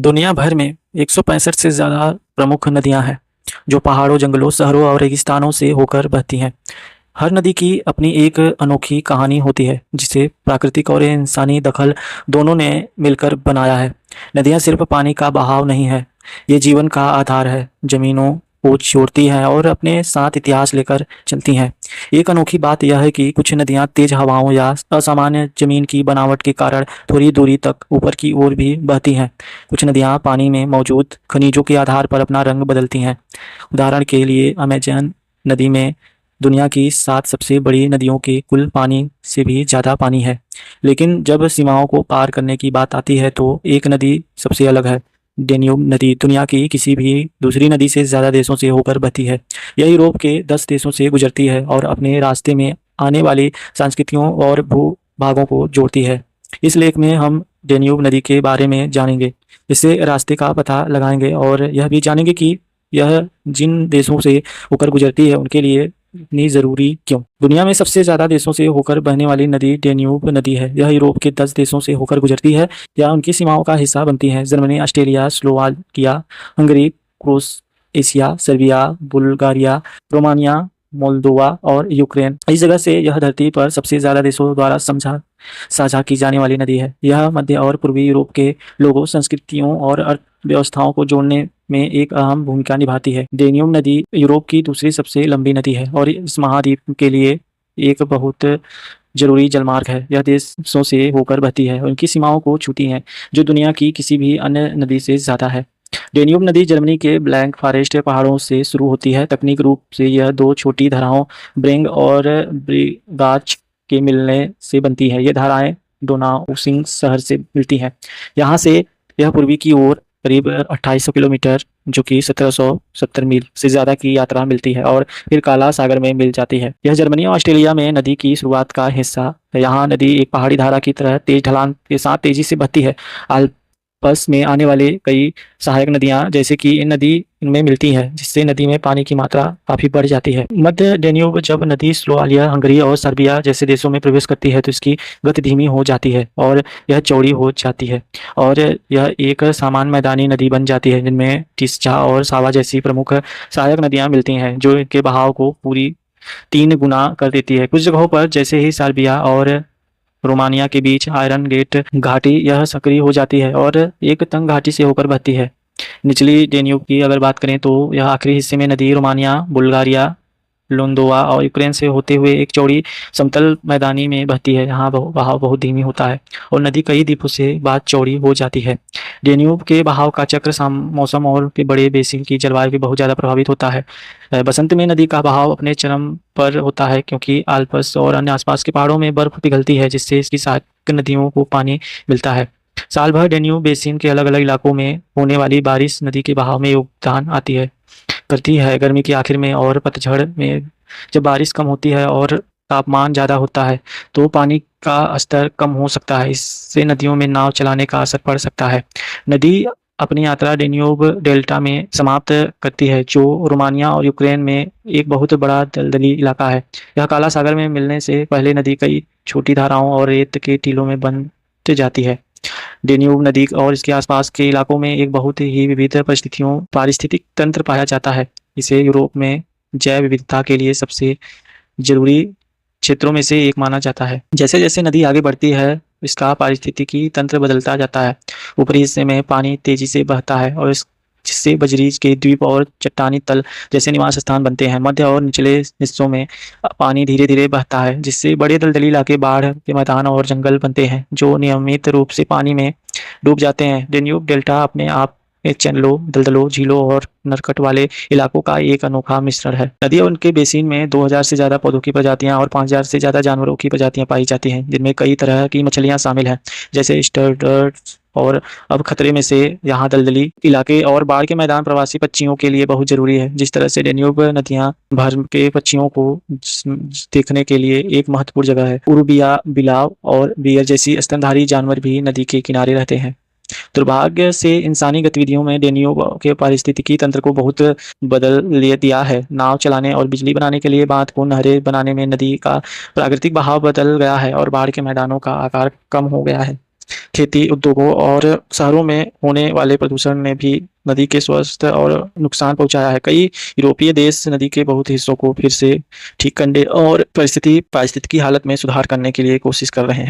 दुनिया भर में 165 से ज़्यादा प्रमुख नदियां हैं, जो पहाड़ों, जंगलों, शहरों और रेगिस्तानों से होकर बहती हैं। हर नदी की अपनी एक अनोखी कहानी होती है, जिसे प्राकृतिक और इंसानी दखल दोनों ने मिलकर बनाया है। नदियां सिर्फ पानी का बहाव नहीं है, ये जीवन का आधार है। जमीनों को छोड़ती हैं और अपने साथ इतिहास लेकर चलती हैं। एक अनोखी बात यह है कि कुछ नदियां तेज हवाओं या असामान्य जमीन की बनावट के कारण थोड़ी दूरी तक ऊपर की ओर भी बहती हैं। कुछ नदियां पानी में मौजूद खनिजों के आधार पर अपना रंग बदलती हैं। उदाहरण के लिए अमेज़न नदी में दुनिया की 7 सबसे बड़ी नदियों के कुल पानी से भी ज़्यादा पानी है। लेकिन जब सीमाओं को पार करने की बात आती है तो एक नदी सबसे अलग है। डेन्यूब नदी दुनिया की किसी भी दूसरी नदी से ज़्यादा देशों से होकर बहती है। यह यूरोप के 10 देशों से गुजरती है और अपने रास्ते में आने वाली संस्कृतियों और भूभागों को जोड़ती है। इस लेख में हम डेन्यूब नदी के बारे में जानेंगे, इससे रास्ते का पता लगाएंगे और यह भी जानेंगे कि यह जिन देशों से होकर गुजरती है उनके लिए इतनी ज़रूरी क्यों। दुनिया में सबसे ज़्यादा देशों से होकर बहने वाली नदी डेन्यूब नदी है। यह यूरोप के 10 देशों से होकर गुजरती है या उनकी सीमाओं का हिस्सा बनती है। Germany, Australia, Slovakia, Hungary, Croatia, Serbia, Bulgaria, Romania, Moldova और यूक्रेन। इस जगह से यह धरती पर सबसे ज़्यादा देशों द्वारा साझा की जाने वाली नदी है। यह मध्य और पूर्वी यूरोप के लोगों, संस्कृतियों और अर्थव्यवस्थाओं को जोड़ने में एक अहम भूमिका निभाती है। डेन्यूब नदी यूरोप की दूसरी सबसे लंबी नदी है और इस महाद्वीप के लिए एक बहुत जरूरी जलमार्ग है। यह देशों से होकर बहती है और उनकी सीमाओं को छूती है, जो दुनिया की किसी भी अन्य नदी से ज़्यादा है। डेन्यूब नदी जर्मनी के ब्लैंक फॉरेस्ट पहाड़ों से शुरू होती है। तकनीक रूप से यह दो छोटी धाराओं ब्रेंग और ब्रिगाच के मिलने से बनती है। ये धाराएं डोनाउसिंग शहर से मिलती हैं। यहाँ से यह पूर्वी की ओर करीब 2800 किलोमीटर, जो कि 1770 मील से ज़्यादा की यात्रा मिलती है और फिर काला सागर में मिल जाती है। यह जर्मनी और ऑस्ट्रेलिया में नदी की शुरुआत का हिस्सा है। यहाँ नदी एक पहाड़ी धारा की तरह तेज ढलान के साथ तेजी से बहती है। आल्प्स में आने वाले कई सहायक नदियाँ जैसे कि इन नदी इनमें मिलती हैं, जिससे नदी में पानी की मात्रा काफ़ी बढ़ जाती है। मध्य डेन्यूब जब नदी स्लोवाकिया, हंगरी और सर्बिया जैसे देशों में प्रवेश करती है तो इसकी गति धीमी हो जाती है और यह चौड़ी हो जाती है और यह एक सामान्य मैदानी नदी बन जाती है, जिनमें टिस्जा और सावा जैसी प्रमुख सहायक नदियाँ मिलती हैं, जो इनके बहाव को पूरी 3 गुना कर देती है। कुछ जगहों पर जैसे ही सर्बिया और रोमानिया के बीच आयरन गेट घाटी यह सक्रिय हो जाती है और एक तंग घाटी से होकर बहती है। निचली डेन्यूब की अगर बात करें तो यह आखिरी हिस्से में नदी रोमानिया, बुल्गारिया, लोंदोवा और यूक्रेन से होते हुए एक चौड़ी समतल मैदानी में बहती है। यहाँ बहाव बहुत धीमी होता है और नदी कई द्वीपों से बाद चौड़ी हो जाती है। डेन्यूब के बहाव का चक्र मौसम और के बड़े बेसिन की जलवायु भी बहुत ज़्यादा प्रभावित होता है। बसंत में नदी का बहाव अपने चरम पर होता है, क्योंकि आल्प्स और अन्य आसपास के पहाड़ों में बर्फ पिघलती है, जिससे इसकी सहायक नदियों को पानी मिलता है। साल भर डेन्यूब बेसिन के अलग अलग इलाकों में होने वाली बारिश नदी के बहाव में योगदान करती है। गर्मी के आखिर में और पतझड़ में जब बारिश कम होती है और तापमान ज़्यादा होता है तो पानी का स्तर कम हो सकता है। इससे नदियों में नाव चलाने का असर पड़ सकता है। नदी अपनी यात्रा डेन्यूब डेल्टा में समाप्त करती है, जो रोमानिया और यूक्रेन में एक बहुत बड़ा दलदली इलाका है। यह काला सागर में मिलने से पहले नदी कई छोटी धाराओं और रेत के टीलों में बन जाती है। डेन्यूब नदी और इसके आसपास के इलाकों में एक बहुत ही विविध पारिस्थितिक तंत्र पाया जाता है। इसे यूरोप में जैव विविधता के लिए सबसे जरूरी क्षेत्रों में से एक माना जाता है। जैसे जैसे नदी आगे बढ़ती है, इसका पारिस्थितिकी तंत्र बदलता जाता है। ऊपरी हिस्से में पानी तेजी से बहता है और जिससे बजरीज के द्वीप और चट्टानी तल जैसे निवास स्थान बनते हैं। मध्य और निचले हिस्सों में पानी धीरे धीरे बहता है, जिससे बड़े दलदली इलाके, बाढ़ के मैदान और जंगल बनते हैं, जो नियमित रूप से पानी में डूब जाते हैं। डेन्यूब डेल्टा अपने आप में चैनलों, दलदलों, झीलों और नरकट वाले इलाकों का एक अनोखा मिश्रण है। नदी और उनके बेसिन में 2000 से ज़्यादा पौधों की प्रजातियां और 5000 से ज़्यादा जानवरों की प्रजातियां पाई जाती हैं, जिनमें कई तरह की मछलियां शामिल हैं, जैसे स्टर्डर्स। और अब खतरे में से यहाँ दलदली इलाके और बाढ़ के मैदान प्रवासी पक्षियों के लिए बहुत जरूरी है। जिस तरह से डेन्यूब नदियाँ भर के पक्षियों को देखने के लिए एक महत्वपूर्ण जगह है। उरुबिया, बिलाव और बियर जैसी स्तनधारी जानवर भी नदी के किनारे रहते हैं। दुर्भाग्य से इंसानी गतिविधियों में डेन्यूब के पारिस्थितिकी तंत्र को बहुत बदल दिया है। नाव चलाने और बिजली बनाने के लिए बांध को नहरें बनाने में नदी का प्राकृतिक बहाव बदल गया है और बाढ़ के मैदानों का आकार कम हो गया है। खेती, उद्योगों और शहरों में होने वाले प्रदूषण ने भी नदी के स्वास्थ्य और नुकसान पहुंचाया है। कई यूरोपीय देश नदी के बहुत हिस्सों को फिर से ठीक करने और पारिस्थितिकी हालत में सुधार करने के लिए कोशिश कर रहे हैं।